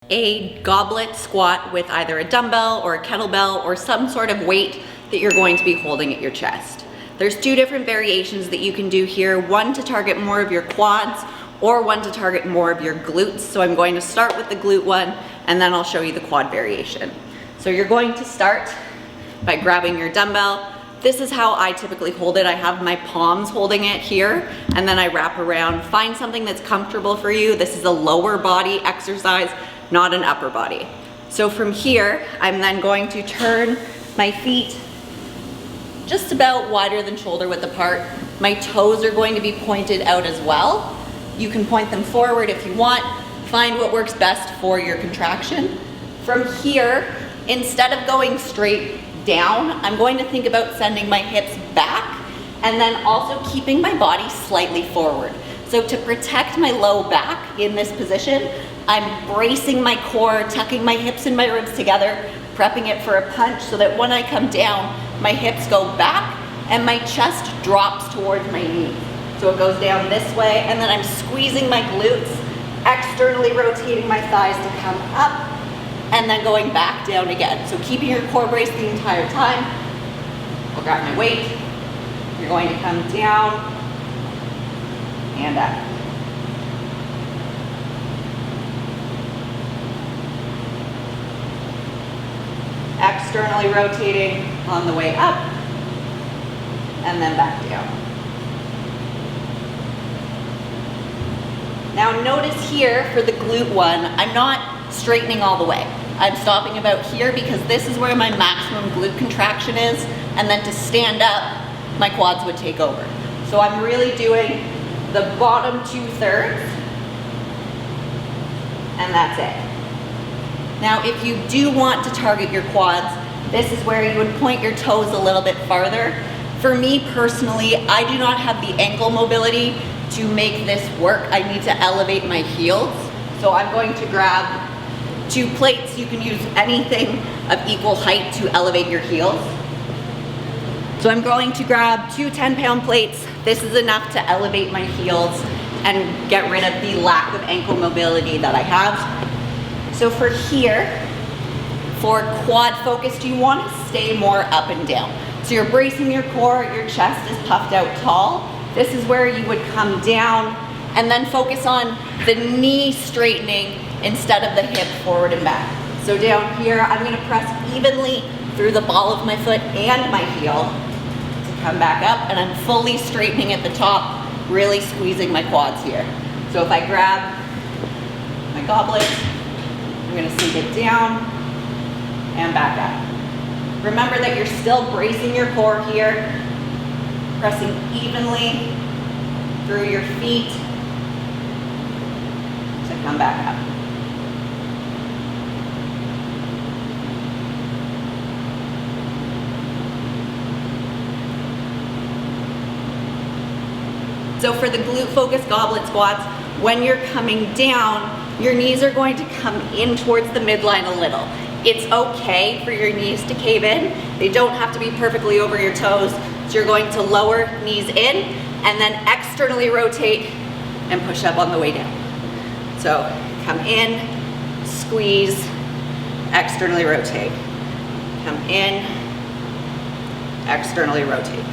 a goblet squat with either a dumbbell or a kettlebell or some sort of weight that you're going to be holding at your chest. There's two different variations that you can do here, one to target more of your quads or one to target more of your glutes. So I'm going to start with the glute one and then I'll show you the quad variation. So you're going to start by grabbing your dumbbell. This is how I typically hold it. I have my palms holding it here and then I wrap around. Find something that's comfortable for you. This is a lower body exercise, not an upper body. So from here, I'm then going to turn my feet just about wider than shoulder width apart. My toes are going to be pointed out as well. You can point them forward if you want. Find what works best for your contraction. From here, instead of going straight down, I'm going to think about sending my hips back and then also keeping my body slightly forward. So to protect my low back in this position, I'm bracing my core, tucking my hips and my ribs together, prepping it for a punch so that when I come down, my hips go back and my chest drops towards my knees. So it goes down this way and then I'm squeezing my glutes, externally rotating my thighs to come up and then going back down again. So keeping your core braced the entire time. I'll grab my weight. You're going to come down and up. Externally rotating on the way up and then back down. Now notice here for the glute one, I'm not straightening all the way. I'm stopping about here because this is where my maximum glute contraction is, and then to stand up, my quads would take over. So I'm really doing the bottom 2/3, and that's it. Now, if you do want to target your quads, this is where you would point your toes a little bit farther. For me personally, I do not have the ankle mobility to make this work. I need to elevate my heels. So I'm going to grab 2 plates. You can use anything of equal height to elevate your heels. So I'm going to grab 2 10-pound plates. This is enough to elevate my heels and get rid of the lack of ankle mobility that I have. So for here, for quad focused, you want to stay more up and down. So you're bracing your core, your chest is puffed out tall. This is where you would come down and then focus on the knee straightening instead of the hip forward and back. So down here, I'm going to press evenly through the ball of my foot and my heel to come back up, and I'm fully straightening at the top, really squeezing my quads here. So if I grab my goblet, I'm going to sink it down and back up. Remember that you're still bracing your core here, pressing evenly through your feet to come back up. So for the glute-focused goblet squats, when you're coming down, your knees are going to come in towards the midline a little. It's okay for your knees to cave in. They don't have to be perfectly over your toes. So you're going to lower knees in and then externally rotate and push up on the way down. So come in, squeeze, externally rotate. Come in, externally rotate.